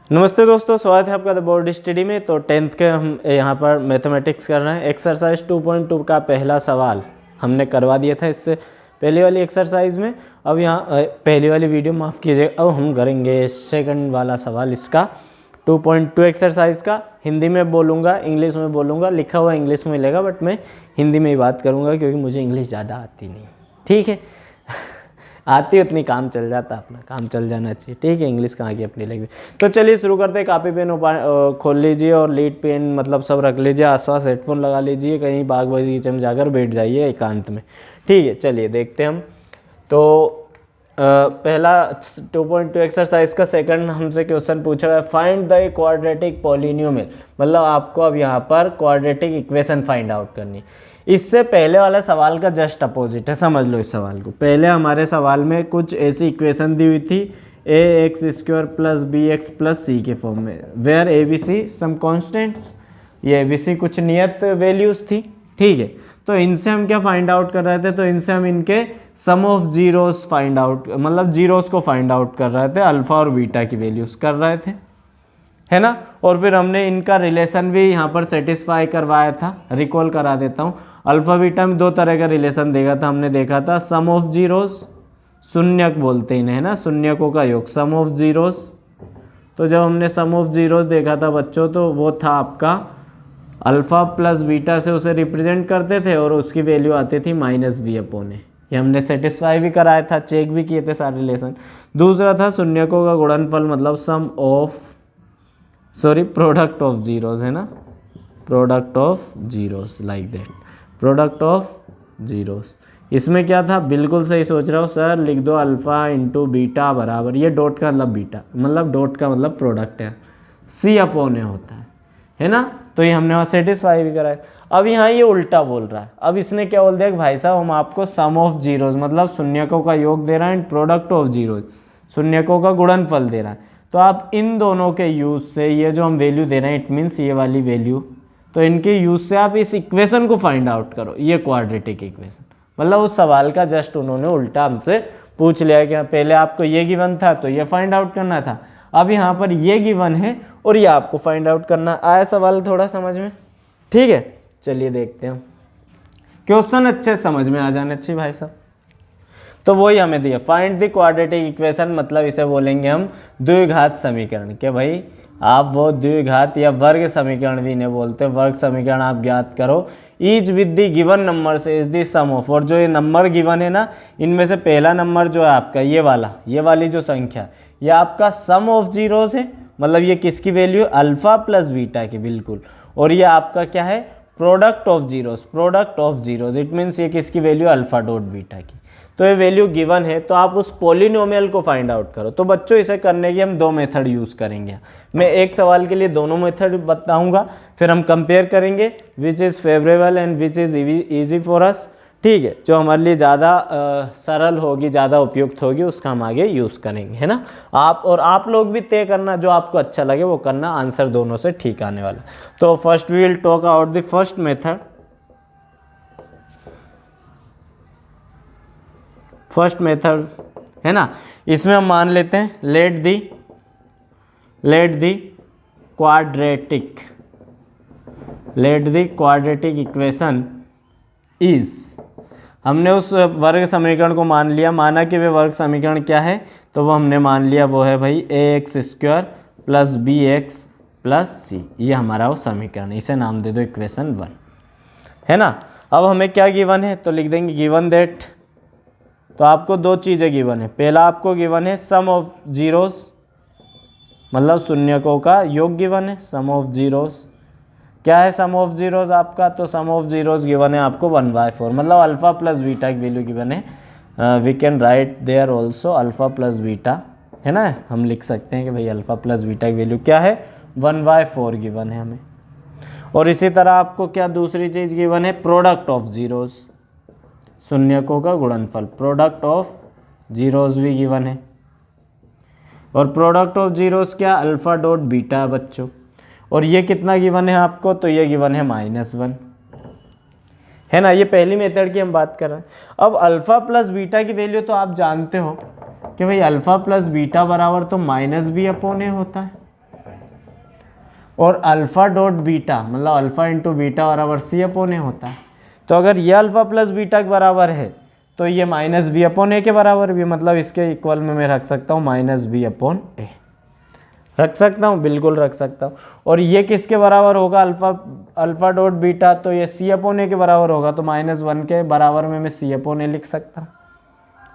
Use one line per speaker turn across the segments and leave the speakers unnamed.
नमस्ते दोस्तों, स्वागत है आपका द बोर्ड स्टडी में। तो 10th के हम यहाँ पर मैथमेटिक्स कर रहे हैं। एक्सरसाइज 2.2 का पहला सवाल हमने करवा दिया था इससे पहले वाली एक्सरसाइज में। अब यहाँ पहली वाली वीडियो माफ़ कीजिएगा, अब हम करेंगे सेकंड वाला सवाल इसका 2.2 एक्सरसाइज का। हिंदी में बोलूँगा, इंग्लिश में बोलूँगा, लिखा हुआ इंग्लिश में मिलेगा बट मैं हिंदी में ही बात करूँगा क्योंकि मुझे इंग्लिश ज़्यादा आती नहीं। ठीक है आती उतनी काम चल जाता, अपना काम चल जाना चाहिए। ठीक है, इंग्लिश कहाँ की अपनी लैंग्वेज। तो चलिए शुरू करते हैं। कापी पेन खोल लीजिए और लीड पेन मतलब सब रख लीजिए आसपास। हेडफोन लगा लीजिए, कहीं बाग बगीचे में जाकर बैठ जाइए एकांत में। ठीक है, चलिए देखते हैं हम। तो पहला 2.2 एक्सरसाइज का सेकंड हमसे क्वेश्चन पूछा है, फाइंड द क्वाड्रेटिक पॉलिनोमियल। मतलब आपको अब यहाँ पर क्वाड्रेटिक इक्वेशन फाइंड आउट करनी। इससे पहले वाला सवाल का जस्ट अपोजिट है, समझ लो इस सवाल को। पहले हमारे सवाल में कुछ ऐसी इक्वेशन दी हुई थी ax² plus bx plus c के फॉर्म में, वेयर abc सम कॉन्स्टेंट्स। ये abc कुछ नियत वैल्यूज थी। ठीक है, तो इनसे हम क्या फाइंड आउट कर रहे थे, तो इनसे हम इनके सम ऑफ जीरोस फाइंड आउट, मतलब जीरोस को फाइंड आउट कर रहे थे। अल्फा और बीटा की वैल्यूज कर रहे थे, है ना। और फिर हमने इनका रिलेशन भी यहाँ पर सेटिस्फाई करवाया था। रिकॉल करा देता हूँ, अल्फा बीटा में दो तरह का रिलेशन देखा था हमने। देखा था सम ऑफ जीरोस, शून्यक बोलते हैं, है ना, शून्यकों का योग, सम ऑफ जीरोस। तो जब हमने सम ऑफ जीरोस देखा था बच्चों, तो वो था आपका अल्फा प्लस बीटा से उसे रिप्रेजेंट करते थे और उसकी वैल्यू आती थी -b/a। ये हमने सेटिस्फाई भी कराया था, चेक भी किए थे सारे रिलेशन। दूसरा था शून्यकों का गुणनफल, मतलब प्रोडक्ट ऑफ जीरोस, है ना, product of zeros, like that, product of zeros. इसमें क्या था, बिल्कुल सही सोच रहा हो सर, लिख दो अल्फा इंटू बीटा बराबर, ये डॉट का मतलब बीटा, मतलब डॉट का मतलब प्रोडक्ट है, c/a होता है ना। तो ये हमने वहाँ सेटिस्फाई भी कराया। अब यहाँ ये उल्टा बोल रहा है। अब इसने क्या बोल दिया कि भाई साहब हम आपको सम ऑफ जीरोस मतलब शून्यकों का योग दे रहा है, एंड प्रोडक्ट ऑफ जीरोस शून्यकों का गुणनफल दे रहा है। तो आप इन दोनों के यूज से ये जो हम वैल्यू दे रहे हैं, इट मीन्स ये वाली वैल्यू, तो इनके यूज से आप इस इक्वेशन को फाइंड आउट करो, ये क्वाड्रेटिक इक्वेशन। मतलब उस सवाल का जस्ट उन्होंने उल्टा हमसे पूछ लिया कि पहले आपको ये गिवन था तो ये फाइंड आउट करना था, अब यहाँ पर ये गिवन है और ये आपको फाइंड आउट करना। आया सवाल थोड़ा समझ में? ठीक है, चलिए देखते हैं। क्वेश्चन अच्छे समझ में आ जाने चाहिए भाई साहब। तो वही हमें दिया, फाइंड द क्वाड्रेटिक इक्वेशन, मतलब इसे बोलेंगे हम द्विघात समीकरण। कि भाई आप वो द्विघात या वर्ग समीकरण भी नहीं बोलते, वर्ग समीकरण आप ज्ञात करो। Each with the given number से इज द सम ऑफ, और जो ये नंबर गिवन है ना, इनमें से पहला नंबर जो है आपका ये वाला, ये वाली जो संख्या, ये आपका सम ऑफ जीरोस है। मतलब ये किसकी वैल्यू, अल्फा प्लस बीटा की, बिल्कुल। और ये आपका क्या है, product of zeros, product of zeros, it means ये किसकी वैल्यू, अल्फा डॉट बीटा की। तो ये वैल्यू गिवन है, तो आप उस पॉलिनोमियल को फाइंड आउट करो। तो बच्चों इसे करने की हम दो मेथड यूज़ करेंगे। मैं एक सवाल के लिए दोनों मेथड बताऊंगा, फिर हम कंपेयर करेंगे which is favourable and which is easy for us. ठीक है, जो हमारे लिए ज़्यादा सरल होगी, ज़्यादा उपयुक्त होगी, उसका हम आगे यूज़ करेंगे, है ना। आप लोग भी तय करना जो आपको अच्छा लगे वो करना, आंसर दोनों से ठीक आने वाला। तो first we will talk about the first method. First method है ना, इसमें हम मान लेते हैं let the quadratic equation is, हमने उस वर्ग समीकरण को मान लिया। माना कि वे वर्ग समीकरण क्या है, तो वो हमने मान लिया वो है भाई ax² plus bx plus c। ये हमारा वो समीकरण है, इसे नाम दे दो इक्वेशन 1, है ना। अब हमें क्या गिवन है, तो लिख देंगे गिवन दैट। तो आपको दो चीज़ें गिवन है। पहला आपको गिवन है सम ऑफ जीरोस, मतलब शून्यकों का योग गिवन है, सम ऑफ जीरोस। क्या है सम ऑफ जीरोस आपका, तो सम ऑफ जीरोस गिवन है आपको 1/4, मतलब अल्फा प्लस बीटा की वैल्यू गिवन है। We can write there also alpha plus beta, है ना। हम लिख सकते हैं कि भाई अल्फा प्लस बीटा की वैल्यू क्या है, 1/4 गिवन है हमें। और इसी तरह आपको क्या दूसरी चीज़ गिवन है, प्रोडक्ट ऑफ जीरोस, शून्यकों का गुणनफल, प्रोडक्ट ऑफ जीरोस भी गिवन है। और प्रोडक्ट ऑफ जीरोस क्या, अल्फा डॉट बीटा है बच्चों। और ये कितना गिवन है आपको, तो ये गिवन है -1, है ना। ये पहली मेथड की हम बात कर रहे हैं। अब अल्फा प्लस बीटा की वैल्यू तो आप जानते हो कि भाई अल्फा प्लस बीटा बराबर तो -b/a होता है। और अल्फ़ा डॉट बीटा मतलब अल्फ़ा इंटू बीटा बराबर सी अपॉन ए होता है। तो अगर ये अल्फ़ा प्लस बीटा के बराबर है तो ये माइनस बी अपॉन ए के बराबर भी, मतलब इसके इक्वल में मैं रख सकता हूँ माइनस बी अपॉन ए, रख सकता हूँ, बिल्कुल रख सकता हूँ। और ये किसके बराबर होगा, अल्फ़ा डॉट बीटा, तो ये सी अपॉन ए के बराबर होगा, तो -1 के बराबर में मैं सी अपॉन ए लिख सकता हूँ,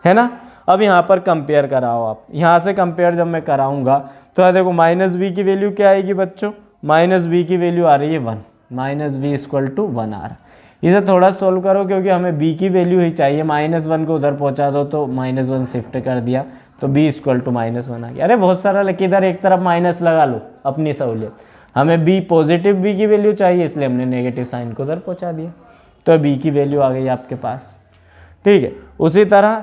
है ना। अब यहाँ पर कंपेयर कराओ आप, यहाँ से कंपेयर जब मैं कराऊंगा तो देखो माइनस बी की वैल्यू क्या आएगी बच्चों, माइनस बी की वैल्यू आ रही है 1, माइनस बी इक्वल टू 1 आ रहा है। इसे थोड़ा सोल्व करो क्योंकि हमें b की वैल्यू ही चाहिए, -1 को उधर पहुँचा दो तो -1 शिफ्ट कर दिया तो b इक्वल टू -1 आ गया। अरे बहुत सारा लेकिन इधर एक तरफ माइनस लगा लो अपनी सहूलियत, हमें b पॉजिटिव b की वैल्यू चाहिए इसलिए हमने नेगेटिव साइन को उधर पहुँचा दिया, तो b की वैल्यू आ गई आपके पास, ठीक है। उसी तरह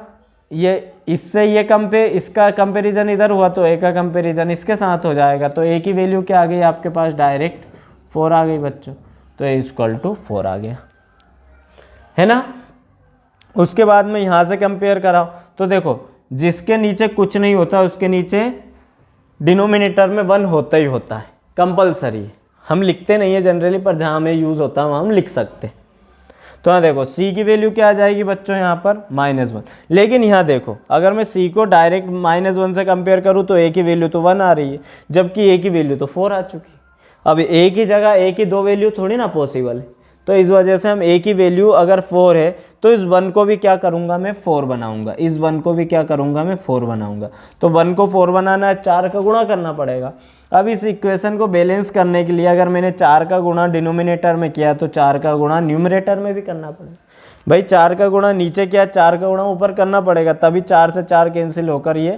ये इससे ये इसका कंपैरिजन इधर हुआ तो a का कंपैरिजन इसके साथ हो जाएगा, तो a की वैल्यू क्या आ गई आपके पास, डायरेक्ट 4 आ गई बच्चों, तो a इक्वल टू 4 आ गया, है ना। उसके बाद में यहाँ से कंपेयर कराओ तो देखो जिसके नीचे कुछ नहीं होता उसके नीचे डिनोमिनेटर में 1 होता ही होता है, कंपलसरी है, हम लिखते नहीं है जनरली पर जहाँ हमें यूज़ होता है वहाँ हम लिख सकते हैं। तो यहाँ देखो c की वैल्यू क्या आ जाएगी बच्चों यहाँ पर -1, लेकिन यहाँ देखो अगर मैं c को डायरेक्ट -1 से कंपेयर करूँ तो a की वैल्यू तो 1 आ रही है, जबकि a की वैल्यू तो 4 आ चुकी है। अब a की जगह a की 2 वैल्यू थोड़ी ना पॉसिबल है, तो इस वजह से हम a की वैल्यू अगर 4 है तो इस 1 को भी क्या करूँगा मैं 4 बनाऊँगा, इस 1 को भी क्या करूँगा मैं 4 बनाऊँगा। तो 1 को 4 बनाना है 4 का गुणा करना पड़ेगा। अब इस इक्वेशन को बैलेंस करने के लिए अगर मैंने 4 का गुणा डिनोमिनेटर में किया तो 4 का गुणा न्यूमरेटर में भी करना पड़ेगा। भाई 4 का गुणा नीचे किया, 4 का गुणा ऊपर करना पड़ेगा, तभी 4 से 4 कैंसिल होकर ये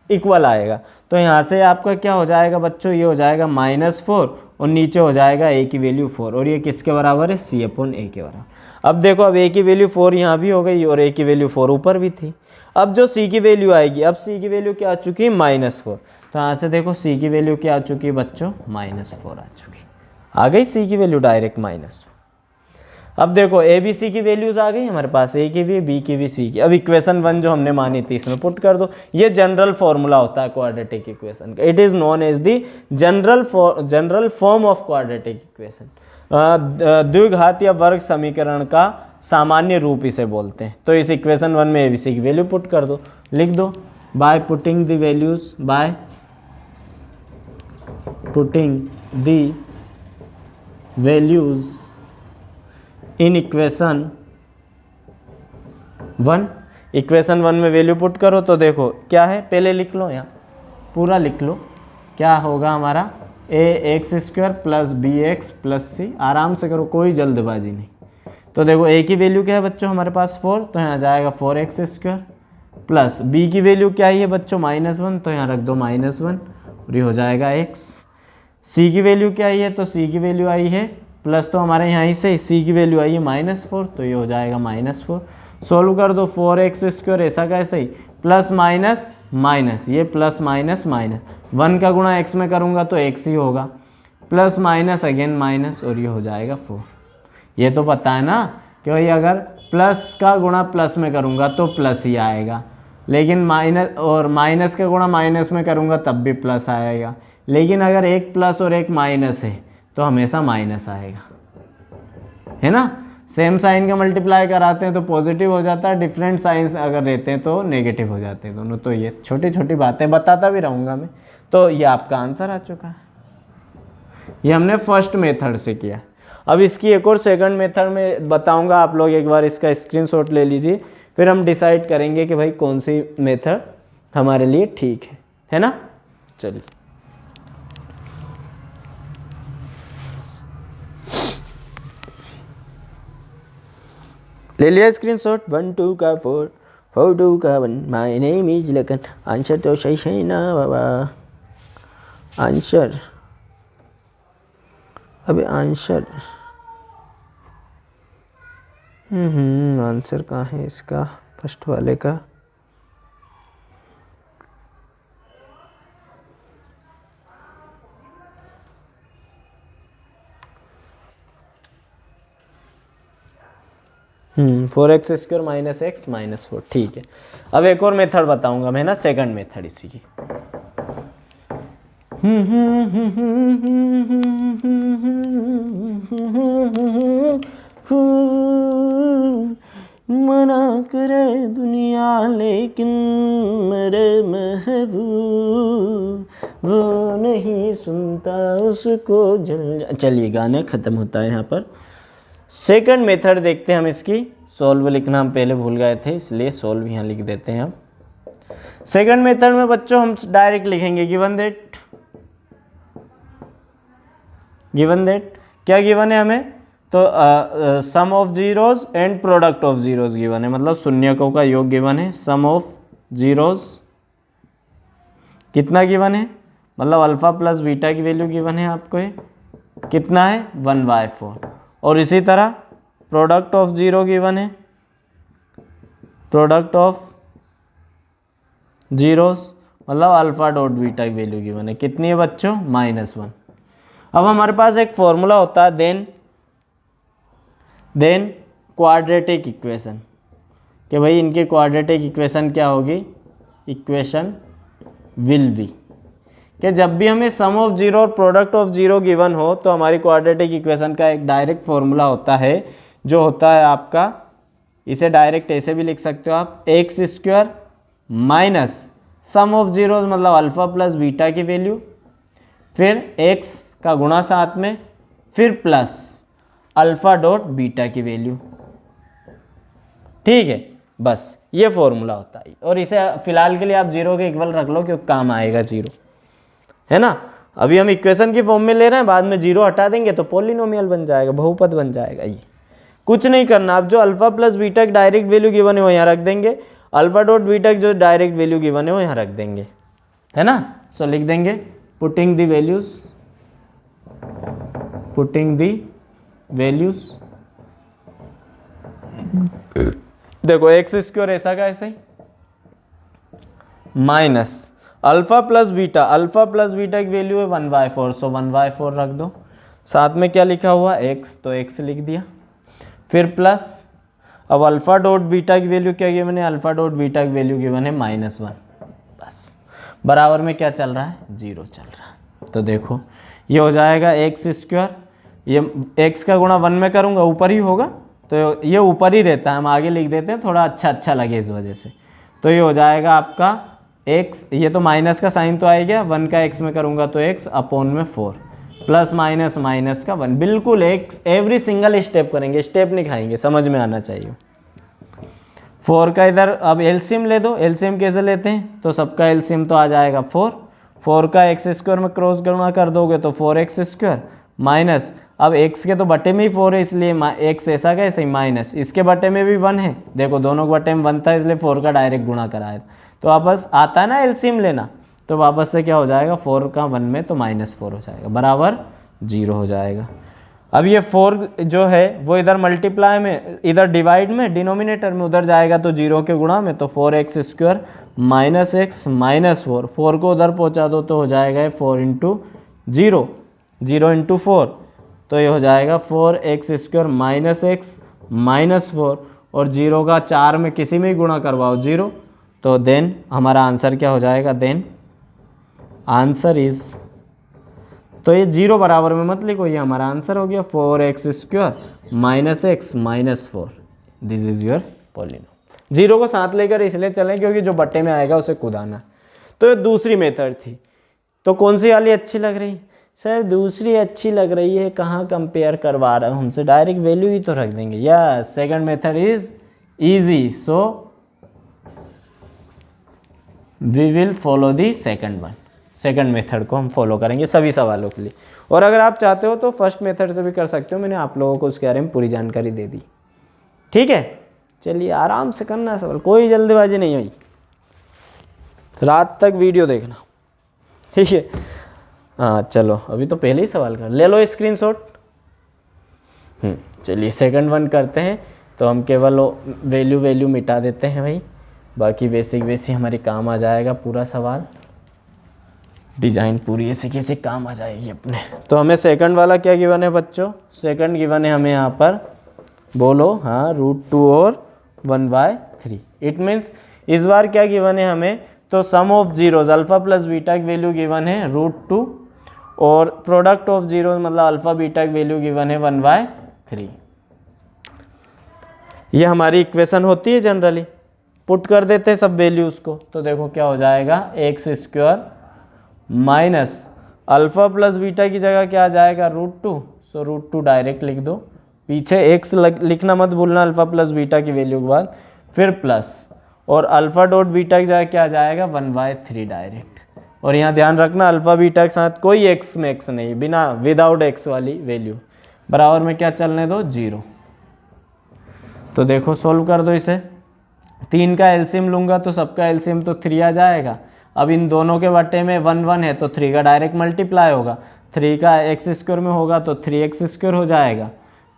इक्वल आएगा। तो यहाँ से आपका क्या हो जाएगा बच्चों, ये हो जाएगा -4 और नीचे हो जाएगा a की वैल्यू 4, और ये किसके बराबर है, c अपॉन a के बराबर। अब देखो अब a की वैल्यू 4 यहाँ भी हो गई और a की वैल्यू 4 ऊपर भी थी। अब जो c की वैल्यू आएगी, अब c की वैल्यू क्या आ चुकी है, -4, तो यहाँ से देखो c की वैल्यू क्या आ चुकी है बच्चों, -4 आ चुकी, आ गई c की वैल्यू डायरेक्ट -4। अब देखो ए बी सी की वैल्यूज आ गई हमारे पास, ए की भी, बी की भी, सी की। अब इक्वेशन 1 जो हमने मानी थी इसमें पुट कर दो, ये जनरल फॉर्मूला होता है क्वाड्रेटिक इक्वेशन का, it is known as the general form of quadratic equation. द्विघात या वर्ग समीकरण का सामान्य रूप इसे बोलते हैं। तो इस इक्वेशन 1 में ए बी सी की वैल्यू पुट कर दो, लिख दो by putting the values, by putting the values in equation 1। Equation 1 में वैल्यू पुट करो तो देखो क्या है, पहले लिख लो, यहाँ पूरा लिख लो, क्या होगा हमारा ax² plus bx plus c, आराम से करो कोई जल्दबाजी नहीं। तो देखो a की वैल्यू क्या है बच्चों हमारे पास 4, तो यहाँ जाएगा 4x² प्लस b की वैल्यू क्या ही है बच्चों -1, तो यहाँ रख दो -1 और ये हो जाएगा x। c की वैल्यू क्या ही है, तो c की वैल्यू आई है प्लस, तो हमारे यहाँ से c की वैल्यू आई है -4, तो ये हो जाएगा -4। सोल्व कर दो 4x² ऐसा कैसे ही, प्लस माइनस माइनस, ये प्लस माइनस माइनस, 1 का गुणा x में करूँगा तो x ही होगा, प्लस माइनस अगेन माइनस, और ये हो जाएगा 4। ये तो पता है ना कि भाई अगर प्लस का गुणा प्लस में करूँगा तो प्लस ही आएगा, लेकिन माइनस और माइनस का गुणा माइनस में करूँगा तब भी प्लस आएगा, लेकिन अगर एक प्लस और एक माइनस है तो हमेशा माइनस आएगा, है ना। सेम साइन का मल्टीप्लाई कराते हैं तो पॉजिटिव हो जाता है, डिफरेंट साइंस अगर रहते हैं तो नेगेटिव हो जाते हैं दोनों। तो ये छोटी छोटी बातें बताता भी रहूँगा मैं। तो ये आपका आंसर आ चुका है, ये हमने फर्स्ट मेथड से किया। अब इसकी एक और सेकंड मेथड में बताऊँगा, आप लोग एक बार इसका स्क्रीनशॉट ले लीजिए, फिर हम डिसाइड करेंगे कि भाई कौन सी मेथड हमारे लिए ठीक है ना। चलिए ले लिया स्क्रीनशॉट, 1 2 का 4 4 2 का 1, my name is Lakhan. Answer तो सही है ना बाबा, आंसर, अबे आंसर आंसर कहाँ है इसका, फर्स्ट वाले का। Four x square minus x minus 4, ठीक है। अब एक और मेथड बताऊंगा मैं ना, सेकंड मेथड इसी की। मना करे दुनिया लेकिन मेरे महबूब वो नहीं सुनता उसको चलिए गाना ख़त्म होता है यहाँ पर। सेकंड मेथड देखते हैं हम इसकी। सॉल्व लिखना हम पहले भूल गए थे, इसलिए सॉल्व यहाँ लिख देते हैं हम। सेकंड मेथड में बच्चों हम डायरेक्ट लिखेंगे गिवन दैट क्या गिवन है हमें, तो sum of zeros and product of zeros given है, मतलब शून्यकों का योग गिवन है। सम ऑफ जीरोज कितना गिवन है, मतलब अल्फा प्लस बीटा की वैल्यू गिवन है आपको, ये कितना है 1/4। और इसी तरह प्रोडक्ट ऑफ जीरो गिवन है, प्रोडक्ट ऑफ जीरोस मतलब अल्फा डॉट बीटा की वैल्यू गिवन है, कितनी है बच्चों -1। अब हमारे पास एक फॉर्मूला होता है देन क्वाड्रेटिक इक्वेशन, कि भाई इनकी क्वाड्रेटिक इक्वेशन क्या होगी, इक्वेशन विल बी, कि जब भी हमें सम ऑफ जीरो और प्रोडक्ट ऑफ जीरो गिवन हो तो हमारी क्वाड्रेटिक इक्वेशन का एक डायरेक्ट फॉर्मूला होता है, जो होता है आपका, इसे डायरेक्ट ऐसे भी लिख सकते हो आप, x² minus sum of zeros मतलब अल्फा प्लस बीटा की वैल्यू, फिर x का गुणा साथ में, फिर प्लस अल्फा डॉट बीटा की वैल्यू। ठीक है, बस ये फॉर्मूला होता है। और इसे फिलहाल के लिए आप जीरो के इक्वल रख लो क्योंकि काम आएगा जीरो, है ना। अभी हम इक्वेशन की फॉर्म में ले रहे हैं, बाद में जीरो हटा देंगे तो पॉलिनोमियल बन जाएगा, बहुपद बन जाएगा। ये कुछ नहीं करना, आप जो अल्फा प्लस बीटा की डायरेक्ट वैल्यू गिवन है वो यहाँ रख देंगे, अल्फा डॉट बीटा की जो डायरेक्ट वैल्यू गिवन है वो यहाँ रख देंगे, है ना। सो लिख देंगे पुटिंग दी वैल्यूज, देखो x² ऐसा का ऐसे ही माइनस अल्फा प्लस बीटा की वैल्यू है 1/4, सो 1/4 रख दो, साथ में क्या लिखा हुआ x, तो x लिख दिया, फिर प्लस, अब अल्फा डॉट बीटा की वैल्यू क्या गिवन है, अल्फा डॉट बीटा की वैल्यू गिवन है -1, बस बराबर में क्या चल रहा है, 0 चल रहा है। तो देखो ये हो जाएगा x², ये x का गुणा 1 में करूँगा ऊपर ही होगा, तो ये ऊपर ही रहता है, हम आगे लिख देते हैं थोड़ा अच्छा लगे इस वजह से। तो ये हो जाएगा आपका x, ये तो माइनस का साइन तो आ गया, 1 का x में करूँगा तो x अपॉन में 4, प्लस माइनस माइनस का 1, बिल्कुल x एवरी सिंगल स्टेप करेंगे, स्टेप नहीं खाएंगे, समझ में आना चाहिए। 4 का इधर अब एलसीएम ले दो, एलसीएम कैसे लेते हैं, तो सबका एलसीएम तो आ जाएगा 4 का x² में क्रॉस गुणा कर दोगे तो 4x² माइनस, अब x के तो बटे में ही 4 है इसलिए x ऐसा का ऐसे ही माइनस, इसके बटे में भी 1 है, देखो दोनों के बटे में 1 था इसलिए 4 का डायरेक्ट गुणा कराया, तो वापस आता है ना एलसीएम लेना, तो वापस से क्या हो जाएगा 4 का 1 में तो -4 हो जाएगा, बराबर 0 हो जाएगा। अब ये 4 जो है वो इधर मल्टीप्लाई में, इधर डिवाइड में, डिनोमिनेटर में, उधर जाएगा तो 0 के गुणा में, तो 4x² माइनस x माइनस 4 को उधर पहुंचा दो तो हो जाएगा 4 × 0, 0 × 4, तो ये हो जाएगा 4x² माइनस x माइनस 4, और 0 का 4 में किसी में ही गुणा करवाओ 0, तो देन हमारा आंसर क्या हो जाएगा, देन आंसर इज, तो ये 0 बराबर में मत लिखो, ये हमारा आंसर हो गया 4x² minus x minus 4, this is your polynomial. 0 को साथ लेकर इसलिए चलें क्योंकि जो बट्टे में आएगा उसे खुद आना। तो ये दूसरी मेथड थी। तो कौन सी वाली अच्छी लग रही, सर दूसरी अच्छी लग रही है, कहाँ कंपेयर करवा रहा हूँ हमसे, डायरेक्ट वैल्यू ही तो रख देंगे। Yes, second method is easy, so we will follow the second one. Second method को हम फॉलो करेंगे सभी सवालों के लिए, और अगर आप चाहते हो तो फर्स्ट मेथड से भी कर सकते हो, मैंने आप लोगों को उसके बारे में पूरी जानकारी दे दी। ठीक है, चलिए आराम से करना सवाल, कोई जल्दबाजी नहीं हुई, रात तक वीडियो देखना, ठीक है। हाँ चलो, अभी तो पहले ही सवाल कर ले लो स्क्रीनशॉट। चलिए सेकंड वन करते हैं, तो हम केवल वैल्यू मिटा देते हैं भाई, बाकी बेसिक हमारे काम आ जाएगा पूरा सवाल, डिज़ाइन पूरी ऐसे कैसे काम आ जाएगी अपने। तो हमें सेकंड वाला क्या गिवन है बच्चों, सेकंड गिवन है हमें यहाँ पर, बोलो हाँ, √2 और 1/3। इट मीन्स इस बार क्या गिवन है हमें, तो sum of zeros alpha plus beta की वैल्यू गिवन है √2 और प्रोडक्ट ऑफ जीरोज मतलब अल्फा बीटा की वैल्यू गिवन है 1/3। ये हमारी इक्वेशन होती है जनरली, पुट कर देते हैं सब वैल्यूज़ को, तो देखो क्या हो जाएगा x² minus alpha plus beta की जगह क्या आ जाएगा √2, सो √2 डायरेक्ट लिख दो, पीछे x लिखना मत भूलना अल्फा प्लस बीटा की वैल्यू के बाद, फिर प्लस और अल्फा डॉट बीटा की जगह क्या आ जाएगा 1/3 डायरेक्ट। और यहाँ ध्यान रखना अल्फा बीटा के साथ कोई x में x नहीं, बिना विदाउट x वाली वैल्यू, बराबर में क्या चलने दो 0। तो देखो सोल्व कर दो इसे, 3 का एलसीएम लूँगा तो सबका एलसीएम तो 3 आ जाएगा। अब इन दोनों के बट्टे में 1 1 है तो 3 का डायरेक्ट मल्टीप्लाई होगा, 3 का x² में होगा तो 3x² हो जाएगा,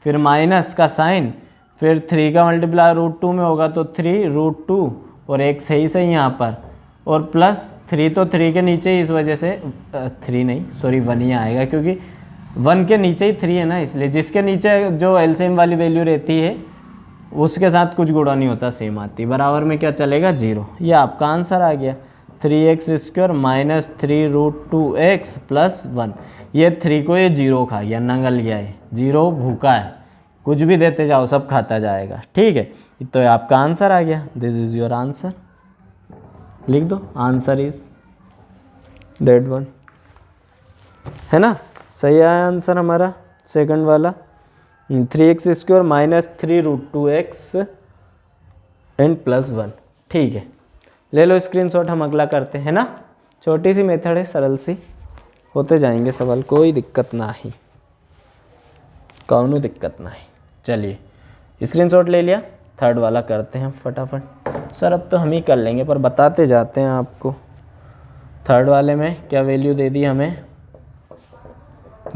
फिर माइनस का साइन, फिर 3 का मल्टीप्लाई √2 में होगा तो 3√2 और x है ही सही यहाँ पर, और प्लस 3 तो 3 के नीचे ही, इस वजह से 3 नहीं सॉरी 1 ही आएगा, क्योंकि 1 के नीचे ही 3 है ना, इसलिए जिसके नीचे जो एलसीएम वाली वैल्यू रहती है उसके साथ कुछ गुणा नहीं होता, सेम आती, बराबर में क्या चलेगा 0। ये आपका आंसर आ गया 3x² माइनस 3√2x प्लस 1। ये 3 को ये 0 खा गया, नंगल गया है, 0 भूखा है, कुछ भी देते जाओ सब खाता जाएगा, ठीक है। तो ये आपका आंसर आ गया, दिस इज योर आंसर, लिख दो आंसर इज दैट वन, है ना, सही आया आंसर हमारा सेकंड वाला, 3x² minus 3√2x and plus 1, ठीक है। ले लो स्क्रीनशॉट, हम अगला करते हैं ना, छोटी सी मेथड है, सरल सी, होते जाएंगे सवाल, कोई दिक्कत ना ही, कौनो दिक्कत ना ही। चलिए स्क्रीनशॉट ले लिया, थर्ड वाला करते हैं फटाफट। सर अब तो हम ही कर लेंगे पर बताते जाते हैं आपको। थर्ड वाले में क्या वैल्यू दे दी हमें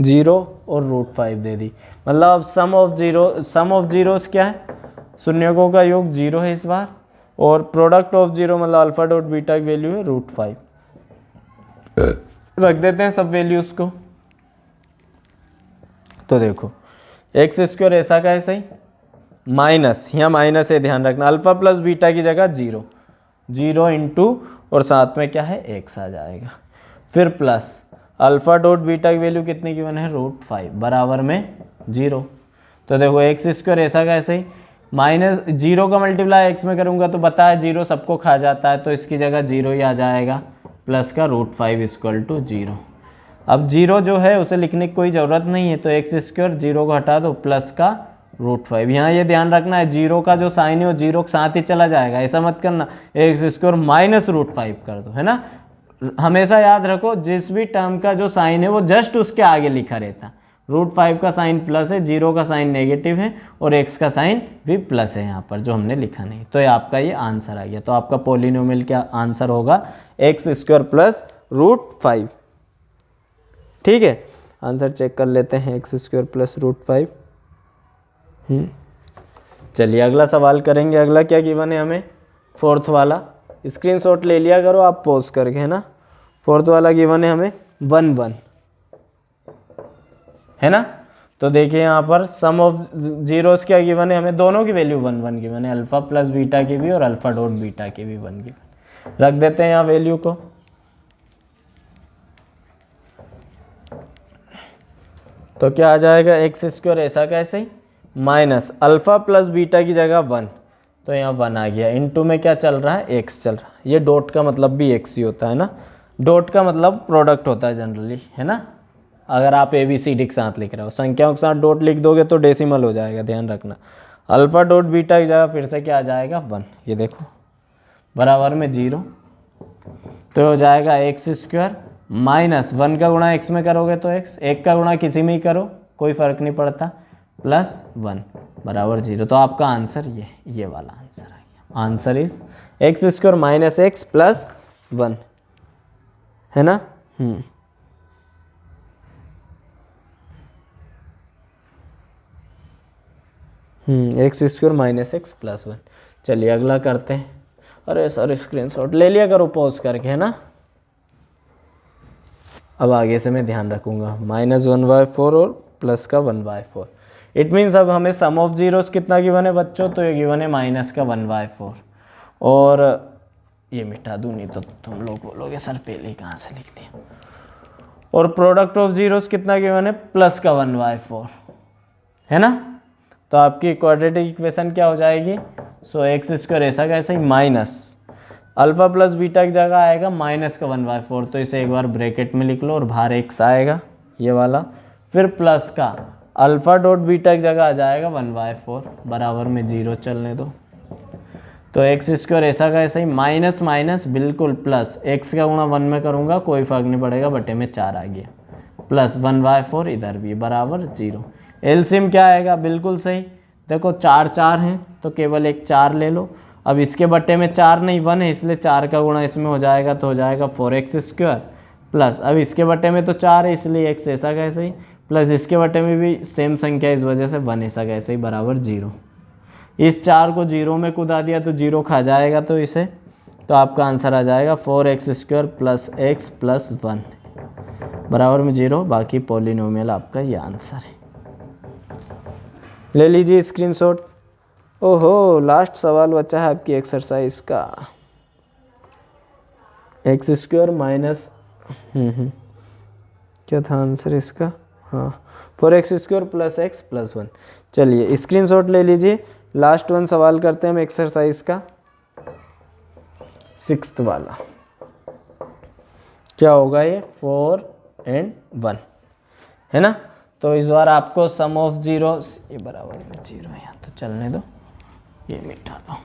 0 और √5 दे दी, मतलब अब सम ऑफ जीरोस क्या है, शून्यकों का योग 0 है इस बार, और प्रोडक्ट ऑफ 0 मतलब अल्फा डॉट बीटा की वैल्यू है √5। रख देते हैं सब वैल्यूज को, तो देखो x² ऐसा का ऐसा ही, माइनस, यहाँ माइनस है ध्यान रखना, अल्फा प्लस बीटा की जगह 0 इंटू और साथ में क्या है x आ जाएगा, फिर प्लस अल्फा डॉट बीटा की वैल्यू कितनी गिवन है √5 बराबर में 0। तो देखो x² ऐसा का ऐसे ही, माइनस 0 का मल्टीप्लाई x में करूँगा तो बताया 0 सबको खा जाता है, तो इसकी जगह 0 ही आ जाएगा, प्लस का √5 = 0। अब 0 जो है उसे लिखने की कोई ज़रूरत नहीं है, तो x² 0 को हटा दो, प्लस का √5। यहाँ ये ध्यान रखना है 0 का जो साइन है वो 0 के साथ ही चला जाएगा, ऐसा मत करना x² माइनस √5 कर दो, है ना। हमेशा याद रखो जिस भी टर्म का जो साइन है वो जस्ट उसके आगे लिखा रहता, √5 का साइन प्लस है, 0 का साइन नेगेटिव है और x का साइन भी प्लस है यहाँ पर जो हमने लिखा नहीं, तो ये आपका ये आंसर आ गया। तो आपका पॉलिनोमियल क्या आंसर होगा x² प्लस √5, ठीक है। आंसर चेक कर लेते हैं x² प्लस √5। चलिए अगला सवाल करेंगे। अगला क्या गिवन है हमें, फोर्थ वाला, स्क्रीनशॉट ले लिया करो आप पॉज करके, है ना। फोर्थ वाला गिवन है हमें 1 1, है ना। तो देखिए यहाँ पर सम ऑफ जीरोस क्या गिवन है हमें, दोनों की वैल्यू 1 1 गिवन है, अल्फा प्लस बीटा की भी और अल्फा डॉट बीटा की भी 1 गिवन। रख देते हैं यहाँ वैल्यू को, तो क्या आ जाएगा x² ऐसा कैसे ही, माइनस अल्फा प्लस बीटा की जगह 1, तो यहाँ 1 आ गया, इनटू में क्या चल रहा है x चल रहा है। ये डॉट का मतलब भी x ही होता है ना, डॉट का मतलब प्रोडक्ट होता है जनरली, है ना। अगर आप ABCD के साथ लिख रहे हो, संख्याओं के साथ डॉट लिख दोगे तो डेसिमल हो जाएगा, ध्यान रखना। अल्फा डॉट बीटा की जगह फिर से क्या आ जाएगा 1, ये देखो बराबर में 0, तो हो जाएगा x² माइनस 1 का गुणा x में करोगे तो x, 1 का गुणा किसी में ही करो कोई फर्क नहीं पड़ता, प्लस 1 बराबर 0। तो आपका आंसर ये वाला आंसर आ गया। Answer is x² minus x plus 1, है ना। x² minus x plus 1। चलिए अगला करते हैं। अरे सर स्क्रीनशॉट ले लिया करो पॉज करके, है ना। अब आगे से मैं ध्यान रखूँगा, -1/4 और प्लस का 1/4। इट मीन्स अब हमें सम ऑफ जीरोस कितना गिवन है बच्चों, तो ये गिवन है -1/4, और ये मिटा दूँ, नहीं तो तुम लोग बोलोगे सर पहले ही कहाँ से लिख दिया। और प्रोडक्ट ऑफ जीरोस कितना गिवन है, प्लस का 1/4 है ना। तो आपकी क्वाड्रेटिक इक्वेशन क्या हो जाएगी, सो एक्स स्क्वायर ऐसा का ऐसा ही माइनस अल्फा प्लस बीटा की जगह आएगा माइनस का 1/4, तो इसे एक बार ब्रैकेट में लिख लो और बाहर एक्स आएगा ये वाला, फिर प्लस का अल्फा डॉट बीटा की जगह आ जाएगा 1/4 बराबर में 0 चलने दो। तो एक्स स्क्वायर ऐसा का ऐसा ही माइनस माइनस बिल्कुल प्लस, एक्स का गुणा 1 में करूँगा कोई फर्क नहीं पड़ेगा, बटे में 4 आ गया, प्लस 1/4 इधर भी बराबर 0। एलसीएम क्या आएगा, बिल्कुल सही, देखो 4 4 हैं तो केवल एक 4 ले लो। अब इसके बट्टे में 4 नहीं 1 है, इसलिए 4 का गुणा इसमें हो जाएगा तो हो जाएगा 4x स्क्वायर, प्लस अब इसके बट्टे में तो 4 है इसलिए x ऐसा कैसे ही, प्लस इसके बट्टे में भी सेम संख्या इस वजह से 1 ऐसा कैसे ही बराबर 0। इस 4 को 0 में कूदा दिया तो 0 खा जाएगा, तो इसे तो आपका आंसर आ जाएगा 4x square plus x plus 1 बराबर में 0। बाकी पॉलिनोमियल आपका ये आंसर है। ले लीजिए स्क्रीनशॉट। ओहो लास्ट सवाल बचा है आपकी एक्सरसाइज का, एक्स स्क्वायर माइनस क्या था आंसर इसका, हाँ 4x square plus x plus 1। चलिए स्क्रीनशॉट ले लीजिए, लास्ट वन सवाल करते हैं हम एक्सरसाइज का 6th वाला। क्या होगा ये 4 and 1 है ना। तो इस बार आपको सम ऑफ जीरोस, ये बराबर में 0 है तो चलने दो, ये मिटा दो।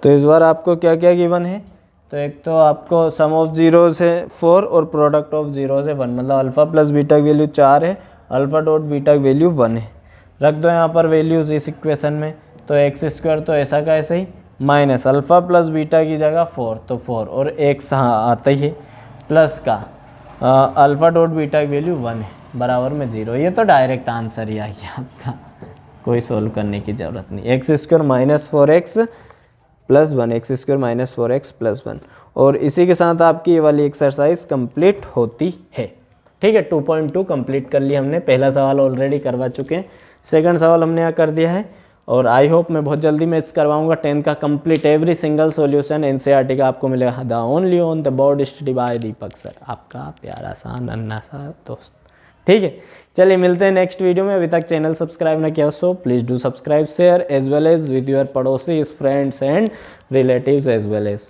तो इस बार आपको क्या क्या गिवन है, तो एक तो आपको सम ऑफ जीरोस है 4 और प्रोडक्ट ऑफ जीरोस है 1, मतलब अल्फा प्लस बीटा की वैल्यू 4 है, अल्फा डॉट बीटा की वैल्यू 1 है। रख दो यहाँ पर वैल्यूज इस इक्वेशन में, तो एक्स स्क्वायर तो ऐसा का ऐसे ही माइनस अल्फा प्लस बीटा की जगह 4 तो 4 और एक्स हाँ आता ही है, प्लस का अल्फा डॉट बीटा की वैल्यू 1 है बराबर में 0। ये तो डायरेक्ट आंसर ही आ गया आपका, कोई सोल्व करने की ज़रूरत नहीं। X square minus 4x plus 1, x square minus 4x plus 1, और इसी के साथ आपकी ये वाली एक्सरसाइज कंप्लीट होती है। ठीक है 2.2 कंप्लीट कर लिया हमने, पहला सवाल ऑलरेडी करवा चुके हैं, सेकंड सवाल हमने यहाँ कर दिया है। और आई होप मैं बहुत जल्दी मैथ्स करवाऊंगा 10 का complete every single solution NCERT का आपको मिलेगा the only on the board study bye Deepak sir, आपका प्यारा सा नन्हा सा दोस्त। ठीक है चलिए मिलते हैं नेक्स्ट वीडियो में। अभी तक चैनल सब्सक्राइब ना किया so please do subscribe share as well as with your पड़ोसी friends and relatives as well as.